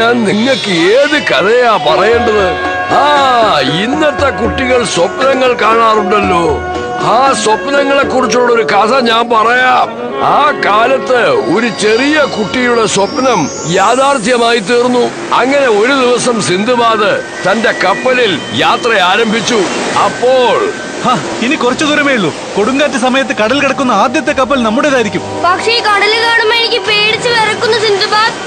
ഞാൻ നിങ്ങൾക്ക് ഏത് കഥയാ പറയേണ്ടത്? ഇന്നത്തെ കുട്ടികൾ സ്വപ്നങ്ങൾ കാണാറുണ്ടല്ലോ. ആ സ്വപ്നങ്ങളെ കുറിച്ചുള്ള ഒരു കഥ ഞാൻ പറയാം. ആ കാലത്ത് ഒരു ചെറിയ കുട്ടിയുടെ സ്വപ്നം യാഥാർത്ഥ്യമായി തീർന്നു. അങ്ങനെ ഒരു ദിവസം സിന്ധുബാദ് തന്റെ കപ്പലിൽ യാത്ര ആരംഭിച്ചു. അപ്പോൾ ഇനി കുറച്ചു ദൂരമേ ഉള്ളൂ. കൊടുങ്കാറ്റ് സമയത്ത് കടൽ കിടക്കുന്ന ആദ്യത്തെ കപ്പൽ നമ്മുടേതായിരിക്കും. പക്ഷേ കടൽ കാണുമ്പോ എനിക്ക് പേടിച്ച് വിറക്കുന്നു സിന്ധുബാദ്.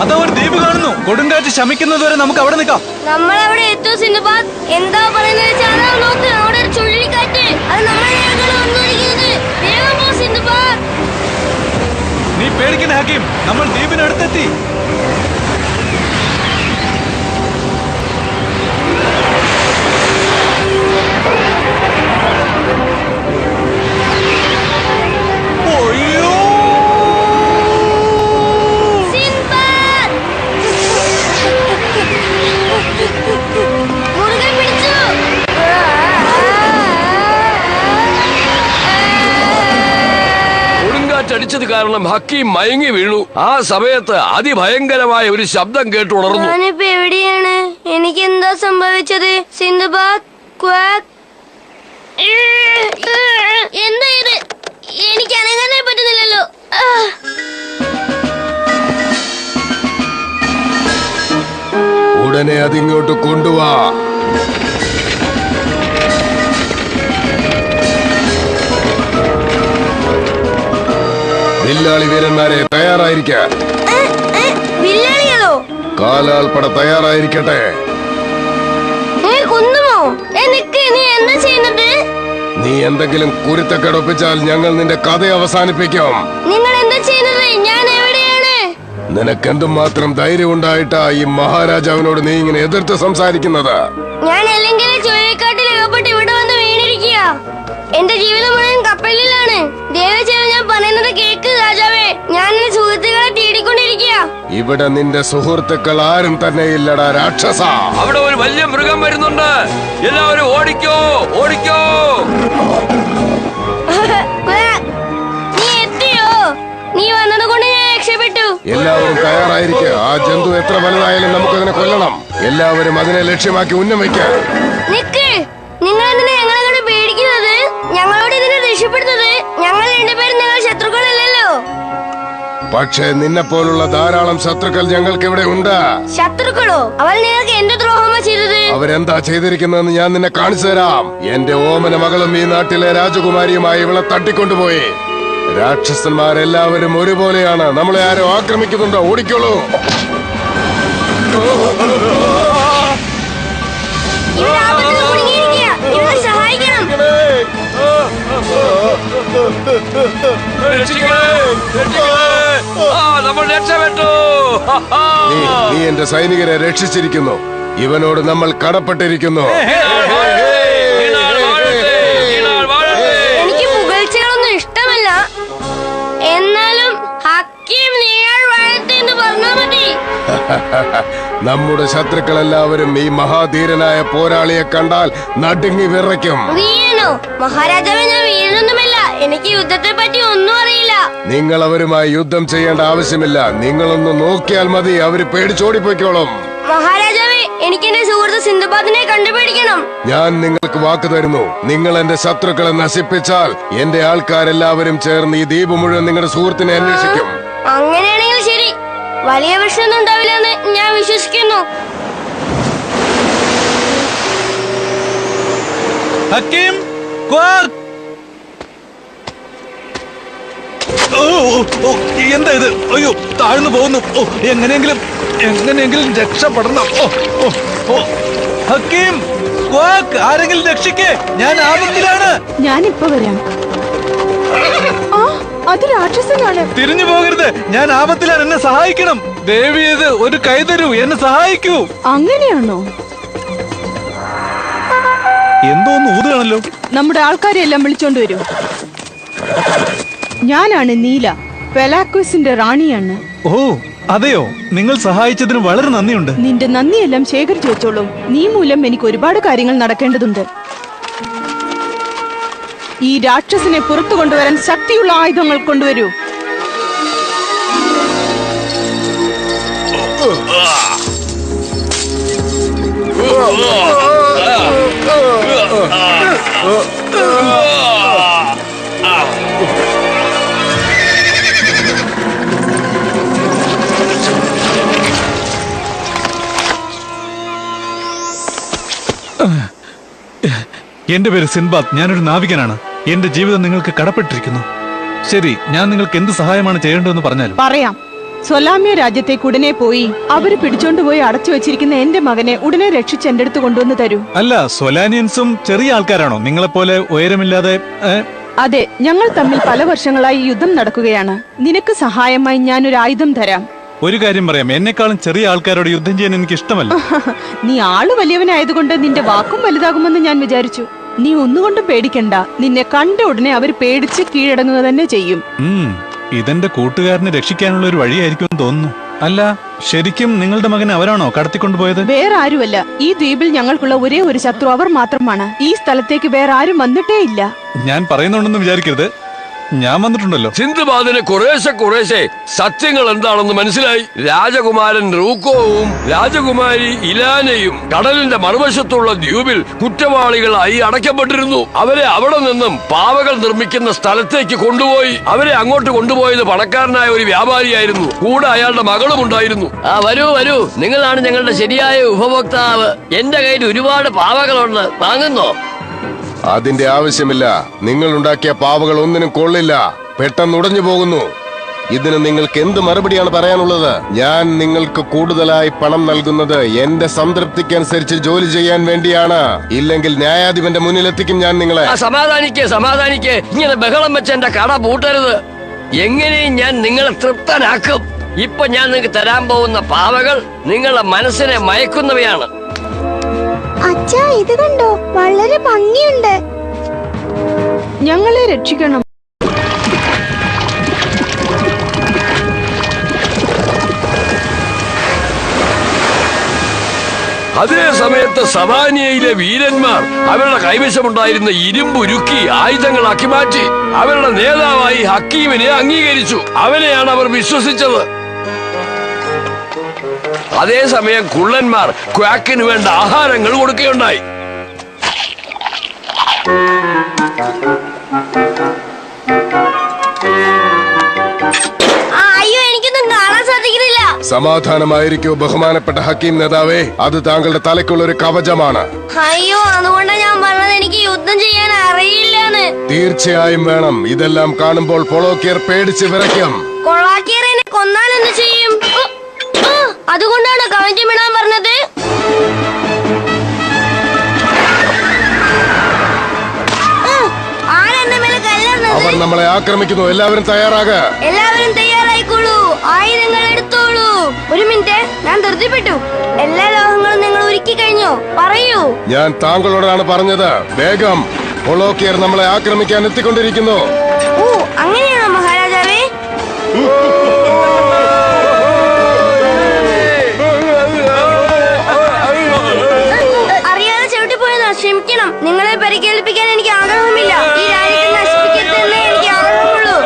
അതാ ഒരു ദ്വീപ് കാണുന്നു. കൊടുങ്കാറ്റ് ശമിക്കുന്നതുവരെ നമുക്ക് അവിടെ നിൽക്കാം. നമ്മൾ അവിടെ എത്തും സിന്ധുബാദ്. എന്താ പറയുന്നത് നോക്ക്, അവിടെ ഒരു ചുഴലിക്കാറ്റ്. അത് നമ്മളെ വന്നിരിക്കുന്നത്. വേഗം പോ സിന്ധുബാദ്. നീ പേടിക്കുന്ന ഹക്കീം, നമ്മൾ ദ്വീപിനടുത്തെത്തി. അടിച്ചത് കാരണം ഹക്കീം മയങ്ങി വീണു. ആ സമയത്ത് അതിഭയങ്കരമായ ഒരു ശബ്ദം കേട്ടു ഉണർന്നു. ഞാനിപ്പോ എവിടെയാണ്? എനിക്ക് എന്താ സംഭവിച്ചത് സിന്ധുബാദ്? എന്താ ഇത്? എനിക്ക് അനങ്ങാനേ പറ്റുന്നില്ലല്ലോ. ഉടനെ അതിങ്ങോട്ട് കൊണ്ടുവാ. വില്ലാളി വീരന്മാരെ തയ്യാറായിരിക്കാൻ. കാലാൾപ്പട തയ്യാറായിരിക്കട്ടെ. നീ എന്തെങ്കിലും കുരുത്തക്കേടൊപ്പിച്ചാൽ ഞങ്ങൾ നിന്റെ കഥ അവസാനിപ്പിക്കും. നിങ്ങൾ എന്താ ചെയ്യുന്നത്? ഞാൻ എവിടെയാണ്? നിനക്കെന്തും മാത്രം ധൈര്യം ഉണ്ടായിട്ടാ ഈ മഹാരാജാവിനോട് നീ ഇങ്ങനെ എതിർത്ത് സംസാരിക്കുന്നത്? ഞാൻ അല്ലെങ്കിൽ ചുഴലിക്കാട്ടിൽ അകപ്പെട്ട് ഇവിടെ വന്ന് വീണിരിക്കുക. എന്റെ ജീവിതം മുഴുവൻ കപ്പലിലാണ്. ദയവായി ഞാൻ പറയുന്നത് കേക്ക് രാജാവേ. ഞാൻ എന്റെ സുഹൃത്തുക്കളെ തേടിക്കൊണ്ടിരിക്കുക. ഇവിടെ നിന്റെ സുഹൃത്തുക്കൾ ആരും തന്നെ ഇല്ലടാ രാക്ഷസ. അവിടെ ഒരു വലിയ മൃഗം വരുന്നുണ്ട്. എല്ലാവരും ഓടിക്കോ, ഓടിക്കോ. നീ എത്തിയോ? നീ വന്നത് കൊണ്ട് ഞാൻ രക്ഷപ്പെട്ടു. എല്ലാവരും തയ്യാറായിരിക്കുക. ആ ജന്തു എത്ര വലുതായാലും നമുക്കതിനെ കൊല്ലണം. എല്ലാവരും അതിനെ ലക്ഷ്യമാക്കി ഉന്നം വയ്ക്കുക. നിക്ക്, നിങ്ങൾ എന്തിനാ ഞങ്ങളെ പേടിക്കുന്നത്? ഞങ്ങളോട് ഇതിനെ രക്ഷപ്പെടുന്നത്? ഞങ്ങൾ രണ്ടുപേരും നിങ്ങൾ ശത്രുക്കളല്ലല്ലോ. പക്ഷേ നിന്നെ പോലുള്ള ധാരാളം ശത്രുക്കൾ ഞങ്ങൾക്ക് ഇവിടെ ഉണ്ട്. ശത്രുക്കളോ? അവൾ നിങ്ങൾക്ക് എന്ത് ദ്രോഹമാ ചെയ്തത്? അവരെന്താ ചെയ്തിരിക്കുന്നതെന്ന് ഞാൻ നിന്നെ കാണിച്ചു തരാം. എന്റെ ഓമന മകളും ഈ നാട്ടിലെ രാജകുമാരിയുമായി ഇവളെ തട്ടിക്കൊണ്ടുപോയി. രാക്ഷസന്മാരെല്ലാവരും ഒരുപോലെയാണ്. നമ്മളെ ആരും ആക്രമിക്കുന്നുണ്ടോ? ഓടിക്കോളൂ. നീ എന്റെ സൈനികരെ രക്ഷിച്ചിരിക്കുന്നു. ഇവനോട് നമ്മൾ കടപ്പെട്ടിരിക്കുന്നു. എനിക്ക് പുകഴ്ചകളൊന്നും ഇഷ്ടമല്ല. എന്നാലും ഹക്കീം നിങ്ങൾ വാഴത്തെന്ന് പറഞ്ഞാ മതി. നമ്മുടെ ശത്രുക്കളെല്ലാവരും ഈ മഹാധീരനായ പോരാളിയെ കണ്ടാൽ നടുങ്ങി വിറയ്ക്കും. വീണോ മഹാരാജാവേ? ഞാൻ വീഴൊന്നുമില്ല. എനിക്ക് യുദ്ധത്തെ പറ്റി ഒന്നും അറിയില്ല. നിങ്ങൾ അവരുമായി യുദ്ധം ചെയ്യേണ്ട ആവശ്യമില്ല. നിങ്ങളൊന്ന് നോക്കിയാൽ മതി, അവര് പേടിച്ചോടിപ്പോയിക്കോളും. മഹാരാജാവേ, എനിക്ക് എന്റെ സുഹൃത്ത് സിന്ധുബാദിനെ കണ്ടുപിടിക്കണം. ഞാൻ നിങ്ങൾക്ക് വാക്ക് തരുന്നു. നിങ്ങൾ എന്റെ ശത്രുക്കളെ നശിപ്പിച്ചാൽ എന്റെ ആൾക്കാരെല്ലാവരും ചേർന്ന് ഈ ദ്വീപ് മുഴുവൻ നിങ്ങളുടെ സുഹൃത്തിനെ അന്വേഷിക്കും. അങ്ങനെയാണെങ്കിൽ ശരി. വലിയ പ്രശ്നമൊന്നും ഉണ്ടാവില്ലെന്ന് ഞാൻ വിശ്വസിക്കുന്നു. ഹക്കീം, എന്താ ഇത്? അയ്യോ, താഴ്ന്നു പോകുന്നു. എങ്ങനെയെങ്കിലും രക്ഷപ്പെടണം. ഹക്കീം, ആരെങ്കിലും രക്ഷിക്കേ, ഞാൻ ആപത്തിലാണ്. ഞാനിപ്പോ വരാം. അത് രാക്ഷസനാണ്. തിരിഞ്ഞു പോകരുത്, ഞാൻ ആപത്തിലാണ്. എന്നെ സഹായിക്കണം. ദേവിയത് ഒരു കൈ തരൂ, എന്നെ സഹായിക്കൂ. അങ്ങനെയാണോ? എന്തോന്ന് ഊതുകയാണല്ലോ. നമ്മുടെ ആൾക്കാരെ എല്ലാം വിളിച്ചോണ്ട് വരൂ. ഞാനാണ് നീല, പെലാക്കോസിന്റെ റാണിയാണ്. ഓ അതെയോ? നിങ്ങൾ സഹായിച്ചതിന് വളരെ നന്ദിയുണ്ട്. നിന്റെ നന്ദിയെല്ലാം ശേഖരിച്ചു വെച്ചോളൂ. നീ മൂലം എനിക്ക് ഒരുപാട് കാര്യങ്ങൾ നടക്കേണ്ടതുണ്ട്. ഈ രാക്ഷസനെ പുറത്തു കൊണ്ടുവരാൻ ശക്തിയുള്ള ആയുധങ്ങൾ കൊണ്ടുവരൂ. എന്റെ പേര് സിൻബാദ്. ഞാനൊരു നാവികനാണ്. എന്റെ ജീവിതം നിങ്ങൾക്ക് കടപ്പെട്ടിരിക്കുന്നു. ശരി, ഞാൻ നിങ്ങൾക്ക് എന്ത് സഹായമാണ് ചെയ്യേണ്ടതെന്ന് പറഞ്ഞാലും. പറയാം. സൊലാമ്യ രാജ്യത്തേക്ക് ഉടനെ പോയി അവര് പിടിച്ചോണ്ടുപോയി അടച്ചു വെച്ചിരിക്കുന്ന എന്റെ മകനെ ഉടനെ രക്ഷിച്ച് എന്റെ അടുത്ത് കൊണ്ടുവന്ന് തരൂ. അല്ല, സൊലാനിയൻസും ചെറിയ ആൾക്കാരാണോ? നിങ്ങളെപ്പോലെ ഉയരമില്ലാതെ? അതെ, ഞങ്ങൾ തമ്മിൽ പല വർഷങ്ങളായി യുദ്ധം നടക്കുകയാണ്. നിനക്ക് സഹായമായി ഞാനൊരു ആയുധം തരാം. ഒരു കാര്യം പറയാം, എന്നെക്കാളും ചെറിയ ആൾക്കാരോട് യുദ്ധം ചെയ്യാൻ എനിക്ക് ഇഷ്ടമല്ല. നീ ആള് വലിയവനായതുകൊണ്ട് നിന്റെ വാക്കും വലുതാകുമെന്ന് ഞാൻ വിചാരിച്ചു. നീ ഒന്നുകൊണ്ടും പേടിക്കണ്ട. നിന്നെ കണ്ട ഉടനെ അവർ പേടിച്ച് കീഴടങ്ങുക തന്നെ ചെയ്യും. ഇതെന്റെ കൂട്ടുകാരനെ രക്ഷിക്കാനുള്ള ഒരു വഴിയായിരിക്കും തോന്നുന്നു. അല്ല, ശരിക്കും നിങ്ങളുടെ മകനെ അവരാണോ കടത്തിക്കൊണ്ടുപോയത്? വേറെ ആരുമല്ല. ഈ ദ്വീപിൽ ഞങ്ങൾക്കുള്ള ഒരേ ഒരു ശത്രു അവർ മാത്രമാണ്. ഈ സ്ഥലത്തേക്ക് വേറെ ആരും വന്നിട്ടേ ഇല്ല. ഞാൻ പറയുന്നുണ്ടെന്ന് വിചാരിക്കരുത്, ഞാൻ വന്നിട്ടുണ്ടല്ലോ. സിന്ധുബാദിന് കുറേശ്ശെ സത്യങ്ങൾ എന്താണെന്ന് മനസ്സിലായി. രാജകുമാരൻ റൂക്കോവും രാജകുമാരി ഇലാനയും കടലിന്റെ മറുവശത്തുള്ള ദ്വീപിൽ കുറ്റവാളികളായി അടയ്ക്കപ്പെട്ടിരുന്നു. അവരെ അവിടെ നിന്നും പാവകൾ നിർമ്മിക്കുന്ന സ്ഥലത്തേക്ക് കൊണ്ടുപോയി. അവരെ അങ്ങോട്ട് കൊണ്ടുപോയത് പണക്കാരനായ ഒരു വ്യാപാരിയായിരുന്നു. കൂടെ അയാളുടെ മകളും ഉണ്ടായിരുന്നു. വരൂ വരൂ, നിങ്ങളാണ് ഞങ്ങളുടെ ശരിയായ ഉപഭോക്താവ്. എന്റെ കയ്യിൽ ഒരുപാട് പാവകളുണ്ട്, വാങ്ങുന്നോ? അതിന്റെ ആവശ്യമില്ല. നിങ്ങൾ ഉണ്ടാക്കിയ പാവകൾ ഒന്നിനും കൊള്ളില്ല, പെട്ടെന്ന് ഉടഞ്ഞു പോകുന്നു. ഇതിന് നിങ്ങൾക്ക് എന്ത് മറുപടിയാണ് പറയാനുള്ളത്? ഞാൻ നിങ്ങൾക്ക് കൂടുതലായി പണം നൽകുന്നത് എന്റെ സംതൃപ്തിക്കനുസരിച്ച് ജോലി ചെയ്യാൻ വേണ്ടിയാണ്. ഇല്ലെങ്കിൽ ന്യായാധിപന്റെ മുന്നിലെത്തിക്കും ഞാൻ നിങ്ങളെ. സമാധാനിക്ക്. ഇങ്ങനെ ബഹളം വെച്ച് എന്റെ കട പൂട്ടരുത്. എങ്ങനെയും ഞാൻ നിങ്ങളെ തൃപ്തനാക്കും. ഇപ്പൊ ഞാൻ നിങ്ങൾക്ക് തരാൻ പോകുന്ന പാവകൾ നിങ്ങളുടെ മനസ്സിനെ മയക്കുന്നവയാണ്. അച്ഛാ, ഇത് കണ്ടോ, വളരെ ഭംഗിയുണ്ട്. ഞങ്ങളെ രക്ഷിക്കണം. അതേ സമയത്ത് സവാനിയയിലെ വീരന്മാർ അവരുടെ കൈവശമുണ്ടായിരുന്ന ഇരുമ്പുരുക്കി ആയുധങ്ങളാക്കി മാറ്റി. അവരുടെ നേതാവായി ഹക്കീമിനെ അംഗീകരിച്ചു. അവനെയാണ് അവർ വിശ്വസിച്ചത്. അതേസമയം കുള്ളന്മാർ ക്വാക്കിന് വേണ്ട ആഹാരങ്ങൾ കൊടുക്കുകയുണ്ടായി. അയ്യോ, എനിക്കൊന്നും കാണാൻ സാധിക്കുന്നില്ല. സമാധാനമായിരിക്കൂ ബഹുമാനപ്പെട്ട ഹക്കീം നേതാവേ, അത് താങ്കളുടെ തലയ്ക്കുള്ള ഒരു കവചമാണ്. അയ്യോ, അതുകൊണ്ടാണ് ഞാൻ പറഞ്ഞത് എനിക്ക് യുദ്ധം ചെയ്യാൻ അറിയില്ലെന്ന്. തീർച്ചയായും വേണം. ഇതെല്ലാം കാണുമ്പോൾ പൊളോക്കിയർ പേടിച്ച് വിറയ്ക്കും. കൊളാക്കിയർ എന്നെ കൊന്നാൽ എന്ത് ചെയ്യും? അതുകൊണ്ടാണ് കവചം ഇടാൻ പറഞ്ഞത്. ആരെന്റെ മേലെ കല്ലെറിഞ്ഞത്? അവർ നമ്മളെ ആക്രമിക്കുന്നു. എല്ലാവരും തയ്യാറാകുക. എല്ലാവരും തയ്യാറായിക്കോളൂ. ആയുധങ്ങൾ എടുത്തോളൂ. ഒരു മിനിറ്റ്, ഞാൻ ധൃതിപ്പെട്ടു. എല്ലാ ലോഹങ്ങളും നിങ്ങൾ ഒരുക്കി കഴിഞ്ഞോ? പറയൂ. ഞാൻ താങ്കളോടാണ് പറഞ്ഞത്. വേഗം, പൊളോക്കിയർ നമ്മളെ ആക്രമിക്കാൻ എത്തിക്കൊണ്ടിരിക്കുന്നു. ഓ, അങ്ങനെയാണോ മഹാരാജാവേ? അറിയാതെ ചവിട്ടിപ്പോയതാ, ക്ഷമിക്കണം. നിങ്ങളെ പരിക്കേൽപ്പിക്കാൻ എനിക്ക് ആഗ്രഹമില്ല. ഈ രാജ്യത്തെ നശിപ്പിക്കത്തന്നെ എനിക്ക് ആഗ്രഹമുള്ളൂ.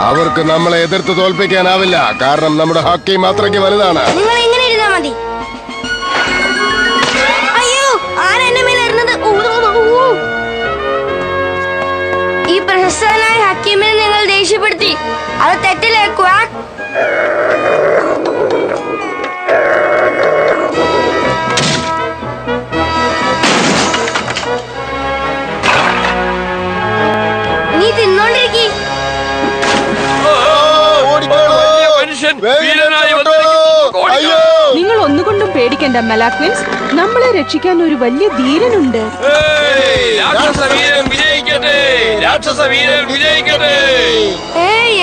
അവർക്ക് നമ്മളെ എതിർത്ത് തോൽപ്പിക്കാനാവില്ല. കാരണം നമ്മുടെ ഹക്കീം അത്രയ്ക്ക് വലുതാണ്. നിങ്ങൾ ഇങ്ങനെ ഇരുന്നാ മതി. അയ്യോ, ആരെന്റെ മേലെ ഇരുന്നത്? ഈ പ്രശസ്തനായ ഹക്കീമിനെ നിങ്ങൾ ദേഷ്യപ്പെടുത്തി. അത് തെറ്റില്ലേ ക്വാക്ക്? നീ തിന്നോണ്ടിരിക്കി. മനുഷ്യൻ വീരനായി വന്നിരിക്കുന്നു. അയ്യോ, നിങ്ങൾ ഒന്നുകൊണ്ടും പേടിക്കണ്ട മെലാക്വിൻസ്. നമ്മളെ രക്ഷിക്കാൻ ഒരു വലിയ ധീരനുണ്ട്. രാക്ഷസവീരൻ വിജയിക്കട്ടെ! രാക്ഷസവീരൻ വിജയിക്കട്ടെ!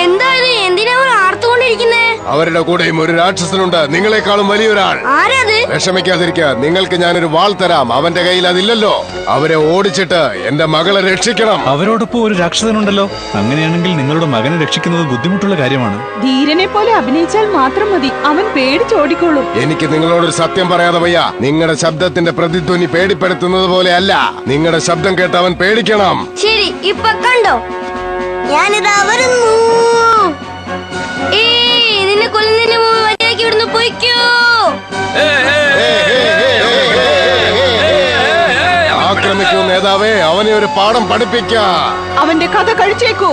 എന്താ ഇത്? എന്തിനാ അവർ ആർത്തുകൊണ്ടിരിക്കുന്നേ? അവരുടെ കൂടെയും ഒരു രാക്ഷസനുണ്ട്, നിങ്ങളെക്കാളും വലിയൊരാൾ. ആരത്? വിഷമിക്കാതിരിക്കുക. നിങ്ങൾക്ക് ഞാനൊരു വാൾ തരാം. അവന്റെ കയ്യിൽ അതില്ലല്ലോ. അവരെ ഓടിച്ചിട്ട് എന്റെ മകളെ രക്ഷിക്കണം. അവരോടൊപ്പം ഒരു രാക്ഷസനുണ്ടല്ലോ. അങ്ങനെയാണെങ്കിൽ നിങ്ങളുടെ മകനെ രക്ഷിക്കുന്നത് ബുദ്ധിമുട്ടുള്ള കാര്യമാണ്. ധീരനെ പോലെ അഭിനയിച്ചാൽ മാത്രം മതി. അവൻ പേടിച്ചോടിക്കോളും. എനിക്ക് നിങ്ങളോടൊരു സത്യം പറയാതെ വയ്യ. നിങ്ങളുടെ ശബ്ദത്തിന്റെ പ്രതിധ്വനി പേടിപ്പെടുത്തുന്നത് പോലെ അല്ല. നിങ്ങളുടെ ശബ്ദം കേട്ട് അവൻ പേടിക്കണം. ശരി, ഇപ്പൊ കണ്ടോ? ഞാനിതാ വരുന്നു. ഏയ്, നിന്നെ കൊല്ലുന്നതിന് മുമ്പ് മര്യാദയ്ക്ക് ഇവിടുന്ന് പൊയ്ക്കോ. ആക്രമിക്കൂ നേതാവേ, അവനെ ഒരു പാഠം പഠിപ്പിക്കാം. അവന്റെ കഥ കഴിച്ചേക്കൂ.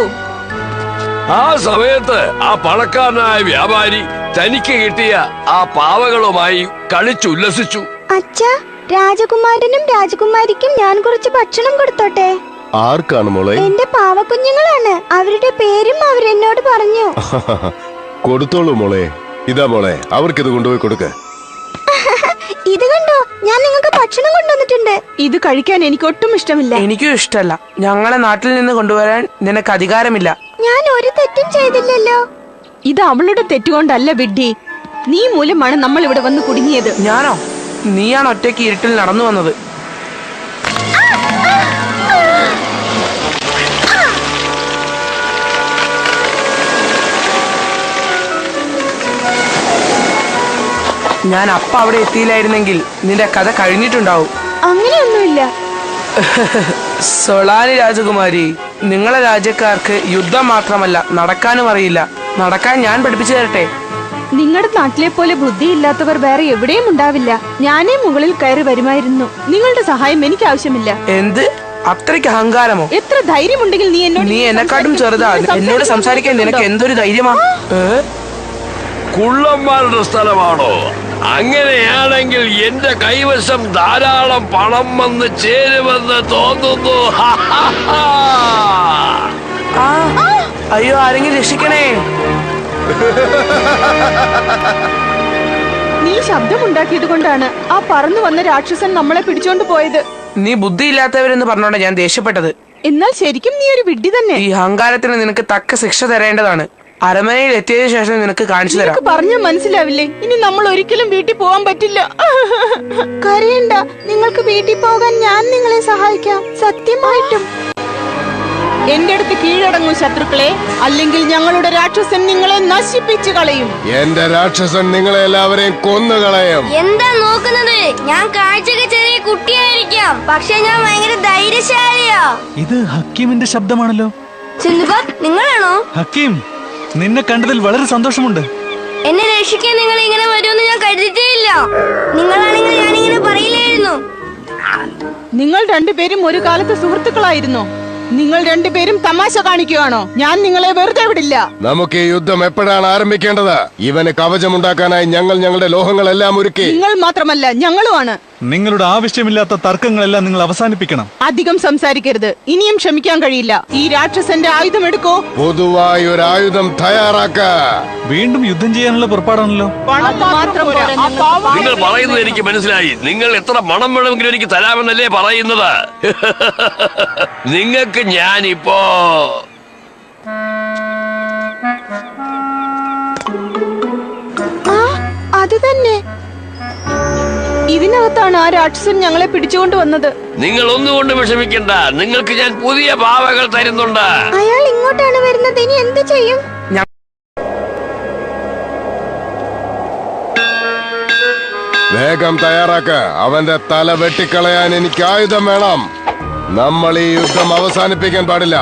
ആ സമയത്ത് ആ പണക്കാരനായ വ്യാപാരി തനിക്ക് കിട്ടിയ ആ പാവകളുമായി കളിച്ചുല്ലസിച്ചു. അച്ഛാ, രാജകുമാരനും രാജകുമാരിക്കും ഞാൻ കുറച്ച് ഭക്ഷണം കൊടുത്തോട്ടെ? ആർക്കാണ് മോളെ? എന്റെ പാവക്കുഞ്ഞുങ്ങളാണ്. അവരുടെ പേരും അവരെന്നോട് പറഞ്ഞു. കൊടുത്തോളൂ മോളെ. ഇതാ മോളെ, അവർക്കിത് കൊണ്ടുപോയി കൊടുക്ക. ഇത് കണ്ടോ, ഞാൻ നിങ്ങൾക്ക് ഭക്ഷണം കൊണ്ടുവന്നിട്ടുണ്ട്. ഇത് കഴിക്കാൻ എനിക്ക് ഒട്ടും ഇഷ്ടമില്ല. എനിക്കും ഇഷ്ടമല്ല. ഞങ്ങളെ നാട്ടിൽ നിന്ന് കൊണ്ടുവരാൻ നിനക്ക് അധികാരമില്ല. ഞാൻ ഒരു തെറ്റും ചെയ്തില്ലല്ലോ. ഇത് അവളുടെ തെറ്റുകൊണ്ടല്ല വിഡ്ഢി, നീ മൂലമാണ് നമ്മൾ ഇവിടെ വന്ന് കുടുങ്ങിയത്. ഞാനോ? നീയാണ് ഒറ്റയ്ക്ക് ഇരുട്ടിൽ നടന്നു വന്നത്. ഞാൻ അപ്പ അവിടെ എത്തിയില്ലായിരുന്നെങ്കിൽ നിന്റെ കഥ കഴിഞ്ഞിട്ടുണ്ടാവും. അങ്ങനെയൊന്നുമില്ല. സൊളാനി രാജകുമാരി, നിങ്ങളെ രാജ്യക്കാർക്ക് യുദ്ധം മാത്രമല്ല നടക്കാനും അറിയില്ല. നടക്കാൻ ഞാൻ പഠിപ്പിച്ചു തരട്ടെ. നിങ്ങളുടെ നാട്ടിലെ പോലെ ബുദ്ധിയില്ലാത്തവർ വേറെ എവിടെയും ഉണ്ടാവില്ല. ഞാനേ മുകളിൽ കയറി വരുമായിരുന്നു. നിങ്ങളുടെ സഹായം എനിക്ക് ആവശ്യമില്ല. എന്ത്? അത്രയ്ക്ക് അഹങ്കാരമോ? എത്ര ധൈര്യമുണ്ടെങ്കിൽ നീ എന്നോട് നീ എന്നെക്കാട്ടും ചെറുതാ. എന്നോട് സംസാരിക്കാൻ നിനക്ക് എന്തൊരു ധൈര്യമാ? കുള്ളന്മാരുടെ സ്ഥലമാണോ? അങ്ങനെയാണെങ്കിൽ എന്റെ കൈവശം ധാരാളം പണം വന്ന് ചേരുമെന്ന് തോന്നുന്നു. ആ, അയ്യോ, ആരെങ്കിലും രക്ഷിക്കണേ. നീ ശബ്ദമുണ്ടാക്കിയത് കൊണ്ടാണ് ആ പറന്നു വന്ന രാക്ഷസൻ നമ്മളെ പിടിച്ചോണ്ട് പോയത്. നീ ബുദ്ധിയില്ലാത്തവരെന്ന് പറഞ്ഞോണ്ടാ ഞാൻ ദേഷ്യപ്പെട്ടത്. എന്നാൽ ശരിക്കും നീ ഒരു വിഡ്ഢി തന്നെ. ഈ അഹങ്കാരത്തിന് നിനക്ക് തക്ക ശിക്ഷ തരേണ്ടതാണ്. അരമനയിൽ എത്തിയതിനു ശേഷം നിനക്ക് കാണിച്ചു തരാം. നിനക്ക് പറഞ്ഞാൽ മനസ്സിലാവില്ലേ? ഇനി നമ്മൾ ഒരിക്കലും വീട്ടിൽ പോകാൻ പറ്റില്ല. കരയണ്ട, നിങ്ങൾക്ക് വീട്ടിൽ പോകാൻ ഞാൻ നിങ്ങളെ സഹായിക്കാം. സത്യമായിട്ടും. എന്റെ അടുത്ത് കീഴടങ്ങൂ ശത്രുക്കളെ, അല്ലെങ്കിൽ ഞങ്ങളുടെ രാക്ഷസൻ നിങ്ങളെ നശിപ്പിച്ചു കളയും. എന്റെ രാക്ഷസൻ നിങ്ങളെ എല്ലാവരെയും കൊന്നുകളയും. എന്താ നോക്കുന്നത്? ഞാൻ കാഴ്ചക്ക് ചെറിയ കുട്ടിയായിരിക്കാം, പക്ഷെ ഞാൻ ഭയങ്കര ധൈര്യശാലിയാ. ഇത് ഹക്കീമിന്റെ ശബ്ദമാണല്ലോ. സിന്ധുബാദ്, നിങ്ങളാണോ? ഹക്കീം, നിന്നെ കണ്ടതിൽ വളരെ സന്തോഷമുണ്ട്. എന്നെ രക്ഷിക്കാൻ നിങ്ങൾ ഇങ്ങനെ വരുമെന്ന് ഞാൻ കരുതിയില്ല. നിങ്ങളാണെങ്കിൽ ഞാനിങ്ങനെ പറയില്ലായിരുന്നു. നിങ്ങൾ രണ്ടുപേരും ഒരു കാലത്ത് സുഹൃത്തുക്കളായിരുന്നു. നിങ്ങൾ രണ്ടുപേരും തമാശ കാണിക്കുകയാണോ? ഞാൻ നിങ്ങളെ വെറുതെ വിടില്ല. നമുക്ക് ഈ യുദ്ധം എപ്പോഴാണ് ആരംഭിക്കേണ്ടത്? ഇവന് കവചമുണ്ടാക്കാനായി ഞങ്ങൾ ഞങ്ങളുടെ ലോഹങ്ങളെല്ലാം ഒരുക്കി. നിങ്ങൾ മാത്രമല്ല, ഞങ്ങളുമാണ്. നിങ്ങളുടെ ആവശ്യമില്ലാത്ത തർക്കങ്ങളെല്ലാം നിങ്ങൾ അവസാനിപ്പിക്കണം. അധികം സംസാരിക്കരുത്. ഇനിയും ക്ഷമിക്കാൻ കഴിയില്ല. ഈ രാക്ഷസന്റെ ആയുധം എടുക്കോ. പൊതുവായി ഒരു ആയുധം തയ്യാറാക്ക. വീണ്ടും യുദ്ധം ചെയ്യാനുള്ള പുറപ്പാടാണല്ലോ. നിങ്ങൾ പറയുന്നത് എനിക്ക് മനസ്സിലായി. നിങ്ങൾ എത്ര മണം വേണമെങ്കിലും എനിക്ക് തരാമെന്നല്ലേ പറയുന്നത്? നിങ്ങൾക്ക് ഞാനിപ്പോ അത് തന്നെ. ഇതിനകത്താണ് ആ രാക്ഷസൻ ഞങ്ങളെ പിടിച്ചുകൊണ്ട് വന്നത്. നിങ്ങൾ ഒന്നുകൊണ്ട് വിഷമിക്കണ്ട. നിങ്ങൾക്ക് ഞാൻ പുതിയ പാവകൾ തരുന്നുണ്ട്. അയാൾ ഇങ്ങോട്ടാണ് വരുന്നത്. ഇനി എന്ത് ചെയ്യും? വേഗം തയ്യാറാക്ക. അവന്റെ തല വെട്ടിക്കളയാൻ എനിക്ക് ആയുധം വേണം. നമ്മൾ ഈ യുദ്ധം അവസാനിപ്പിക്കാൻ പാടില്ല.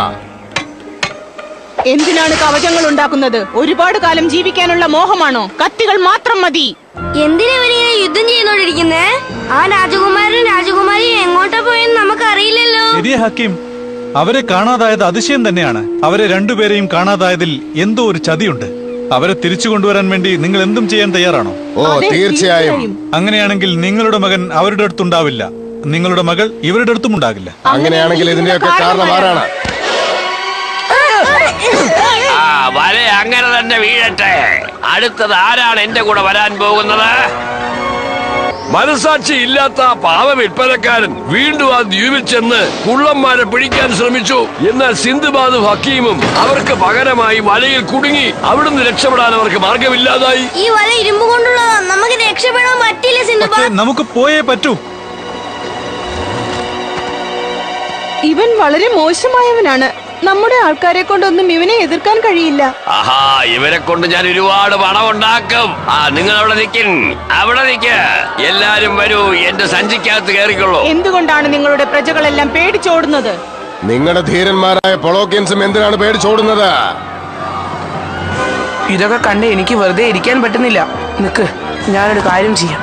എന്തിനാണ് കവചങ്ങൾ ഉണ്ടാക്കുന്നത്? ഒരുപാട് കാലം ജീവിക്കാനുള്ള മോഹമാണോ? കത്തികൾ മാത്രം മതി. എന്തിനാ ഇവരിങ്ങനെ യുദ്ധം ചെയ്യുന്നോണ്ടിരിക്കുന്നേ? ആ രാജകുമാരനും രാജകുമാരിയും എങ്ങോട്ടാ പോയെന്ന് നമുക്ക് അറിയില്ലല്ലോ. ശരിയാ ഹക്കീം, അവരെ കാണാതായത് അതിശയം തന്നെയാണ്. അവരെ രണ്ടുപേരെയും കാണാതായതിൽ എന്തോ ഒരു ചതിയുണ്ട്. അവരെ തിരിച്ചു കൊണ്ടുവരാൻ വേണ്ടി നിങ്ങൾ എന്തും ചെയ്യാൻ തയ്യാറാണോ? ഓ, തീർച്ചയായും. അങ്ങനെയാണെങ്കിൽ നിങ്ങളുടെ മകൻ അവരുടെ അടുത്തുണ്ടാവില്ല, നിങ്ങളുടെ മകൾ ഇവരുടെ അടുത്തും ഉണ്ടാകില്ല. അങ്ങനെയാണെങ്കിൽ ഇതിന്റെയൊക്കെ കാരണം ആരാണ്? ആ വല അങ്ങനെ തന്നെ വീഴട്ടെ. അടുത്തത് ആരാണ് എന്റെ കൂടെ വരാൻ പോകുന്നത്? മനസാക്ഷി ഇല്ലാത്ത ആ പാവ വിൽപ്പനക്കാരൻ വീണ്ടും ആ ദ്വീപിൽ ചെന്ന് കുള്ളന്മാരെ പിടിക്കാൻ ശ്രമിച്ചു. എന്നാൽ സിന്ധുബാദും ഹക്കീമും അവർക്ക് പകരമായി വലയിൽ കുടുങ്ങി. അവിടുന്ന് രക്ഷപ്പെടാൻ അവർക്ക് മാർഗമില്ലാതായി. ഈ വല ഇരുമ്പ് കൊണ്ടുള്ളതാ. നമുക്ക് രക്ഷപ്പെടാൻ പറ്റില്ല പക്ഷേ സിന്ധുബാദ്. നമുക്ക് പോയേ പറ്റൂ. ഇവൻ വളരെ മോശമായവനാണ്. നമ്മുടെ ആൾക്കാരെ കൊണ്ടൊന്നും ഇവനെ എതിർക്കാൻ കഴിയില്ല. ആഹാ, ഇവരെ കൊണ്ട് ഞാൻ ഒരുപാട് പണം ഉണ്ടാക്കും. നിങ്ങൾ അവിടെ നിൽക്കും. അവിടെ നിൽക്ക്. എല്ലാരും വരൂ, എന്റെ സഞ്ചിക്കകത്ത് കയറിക്കൊള്ളൂ. എന്തുകൊണ്ടാണ് നിങ്ങളുടെ പ്രജകളെല്ലാം പേടിച്ചോടുന്നത്? നിങ്ങളുടെ ധീരന്മാരായ പൊളോക്കിയൻസും എന്തിനാണ് പേടിച്ചോടുന്നത്? ഇതൊക്കെ കണ്ട് എനിക്ക് വെറുതെ ഇരിക്കാൻ പറ്റുന്നില്ല. നിക്ക്, ഞാനൊരു കാര്യം ചെയ്യാം.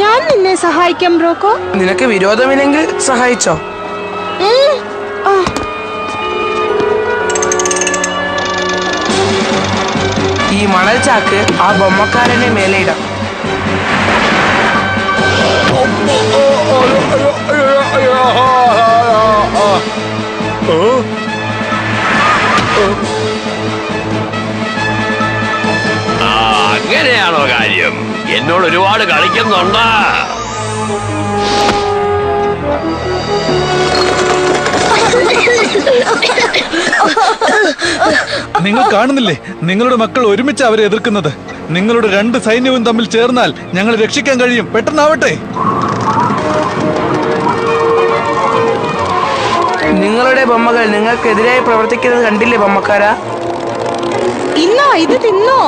ഞാൻ നിന്നെ സഹായിക്കാം ബ്രോക്കോ. നിനക്ക് വിരോധമില്ലെങ്കിൽ സഹായിച്ചോ. ഈ മണൽ ചാക്ക് ആ ബൊമ്മക്കാരന്റെ മേലെ ഇടാം. അങ്ങനെയാണോ കാര്യം? എന്നോട് ഒരുപാട് കളിക്കുന്നുണ്ടാ. നിങ്ങൾ കാണുന്നില്ലേ, നിങ്ങളുടെ മക്കൾ ഒരുമിച്ച് അവരെ എതിർക്കുന്നത്. നിങ്ങളുടെ രണ്ട് സൈന്യവും തമ്മിൽ ചേർന്നാൽ ഞങ്ങൾ രക്ഷിക്കാൻ കഴിയും. പെട്ടെന്നാവട്ടെ. നിങ്ങളുടെ ബൊമ്മകൾ നിങ്ങൾക്കെതിരായി പ്രവർത്തിക്കുന്നത് കണ്ടില്ലേ ബൊമ്മക്കാരാ? ഇന്നാ ഇത് തിന്നോ.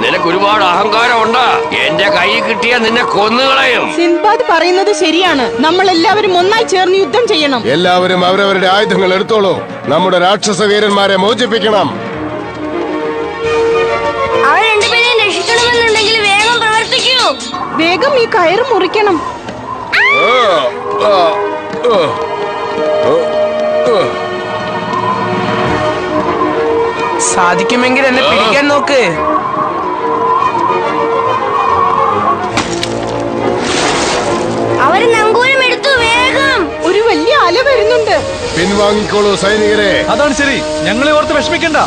നിനക്ക് ഒരുപാട് അഹങ്കാരമുണ്ട്. എന്റെ കൈ കിട്ടിയ നിന്നെ കൊന്നുകളയും. സിൻബാദ് പറയുന്നത് ശരിയാണ്. നമ്മൾ എല്ലാവരും ഒന്നായി ചേർന്ന് യുദ്ധം ചെയ്യണം. എല്ലാവരും അവരവരുടെ ആയുധങ്ങൾ എടുത്തോളൂ. നമ്മുടെ രാക്ഷസ വീരന്മാരെ മോചിപ്പിക്കണം. അവർ രണ്ടുപേരെയും രക്ഷിക്കണമെന്നുണ്ടെങ്കിൽ വേഗം പ്രവർത്തിക്കൂ. വേഗം ഈ കയറ് മുറിക്കണം. സാധിക്കുമെങ്കിൽ എന്നെ പിടിക്കാൻ നോക്ക്. അവര് നങ്കൂരം എടുത്തു. വേഗം. ഒരു വലിയ അല വരുന്നുണ്ട്. പിൻവാങ്ങിക്കോളൂ സൈനികരെ. അതാണ് ശരി. ഞങ്ങളെ ഓർത്ത് വിഷമിക്കണ്ട.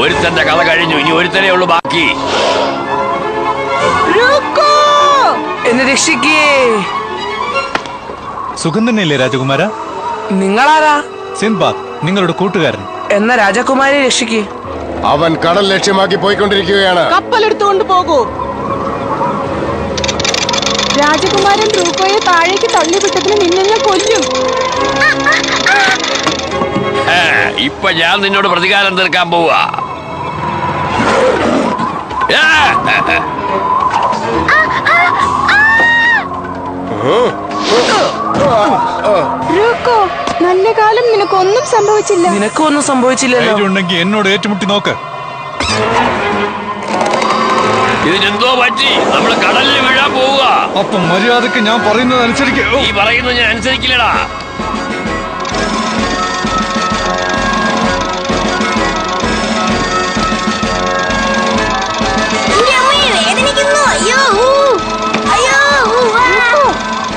ഒരുത്തന്റെ കഥ കഴിഞ്ഞു. ഇനി ഒരുത്തനേ ഉള്ളൂ ബാക്കി. എന്നെ രക്ഷിക്കേ. സുഖം തന്നെയല്ലേ രാജകുമാര? നിങ്ങളാരാ? സിൻബാദ്, നിങ്ങളുടെ കൂട്ടുകാരൻ. എന്ന രാജകുമാരി രക്ഷിക്കേ. അവൻ കടൽ ലക്ഷ്യമാക്കി പോയിക്കൊണ്ടിരിക്കുകയാണ്. കപ്പലെടുത്തുകൊണ്ട് പോകൂ. രാജകുമാരൻ റൂക്കോയെ താഴേക്ക് തള്ളിവിട്ടതിന് നിന്നെ ഞാൻ കൊല്ലും. ഇപ്പൊ ഞാൻ നിന്നോട് പ്രതികാരം തീർക്കാൻ പോവാ. റൂക്കോ, നല്ല കാലം നിനക്കൊന്നും സംഭവിച്ചില്ല. നിനക്കൊന്നും സംഭവിച്ചില്ലല്ലോ. ധൈര്യമുണ്ടെങ്കിൽ എന്നോട് ഏറ്റുമുട്ടി നോക്ക്. ഇതിനെന്തോ പറ്റി? നമ്മള് കടലിൽ വീഴാൻ പോവുക. അപ്പം മര്യാദക്ക് ഞാൻ പറയുന്നത് അനുസരിക്കോ? ഈ പറയുന്നത് ഞാൻ അനുസരിക്കില്ലടാ.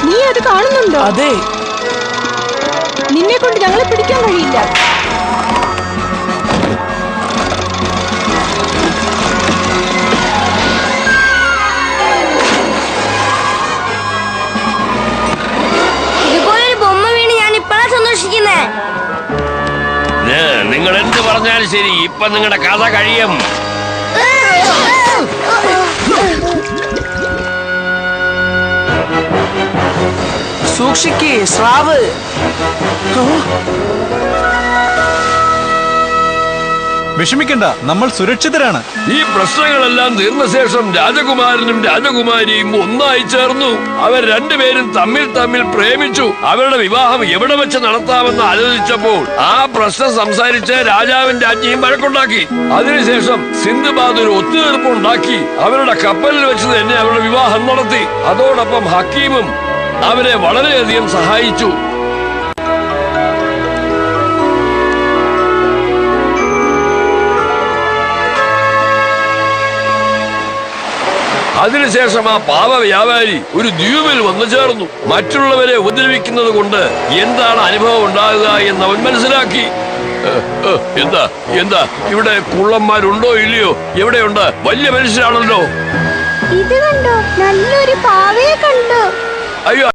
നീ അത് കാണുന്നുണ്ടോ? അതെ. നിന്നെ കൊണ്ട് ഞങ്ങളെ പിടിക്കാൻ കഴിയില്ല. ഇതുപോലൊരു ബൊമ്മ വീണ് ഞാൻ ഇപ്പോഴാ സന്തോഷിക്കുന്നേ. നിങ്ങൾ എന്ത് പറഞ്ഞാലും ശരി, ഇപ്പൊ നിങ്ങളുടെ കഥ കഴിയും. സൂക്ഷിക്കേ, സ്രാവ്. വിഷമിക്കണ്ട, നമ്മൾ സുരക്ഷിതരാണ്. ഈ പ്രശ്നങ്ങളെല്ലാം തീർന്ന ശേഷം രാജകുമാരനും രാജകുമാരിയും ഒന്നായി ചേർന്നു. അവർ രണ്ടുപേരും തമ്മിൽ പ്രേമിച്ചു. അവരുടെ വിവാഹം എവിടെ വെച്ച് നടത്താമെന്ന് ആലോചിച്ചപ്പോൾ ആ പ്രശ്നം സംസാരിച്ച് രാജാവിന്റെ രാജ്ഞിയും വഴക്കുണ്ടാക്കി. അതിനുശേഷം സിന്ധുബാദ് ഒരു ഒത്തുതീർപ്പുണ്ടാക്കി അവരുടെ കപ്പലിൽ വെച്ച് തന്നെ അവരുടെ വിവാഹം നടത്തി. അതോടൊപ്പം ഹക്കീമും അവരെ വളരെയധികം സഹായിച്ചു. അതിനുശേഷം ആ പാവ വ്യാപാരി ഒരു ദ്വീപിൽ വന്നു ചേർന്നു. മറ്റുള്ളവരെ ഉപദ്രവിക്കുന്നത് കൊണ്ട് എന്താണ് അനുഭവം ഉണ്ടാകുക എന്ന് അവൻ മനസ്സിലാക്കി. എന്താ എന്താ ഇവിടെ കുള്ളന്മാരുണ്ടോ ഇല്ലയോ? എവിടെയുണ്ട്? വലിയ മനുഷ്യരാണല്ലോ. ഇത് കണ്ടോ, നല്ലൊരു പാവയെ കണ്ടു. അയ്യോ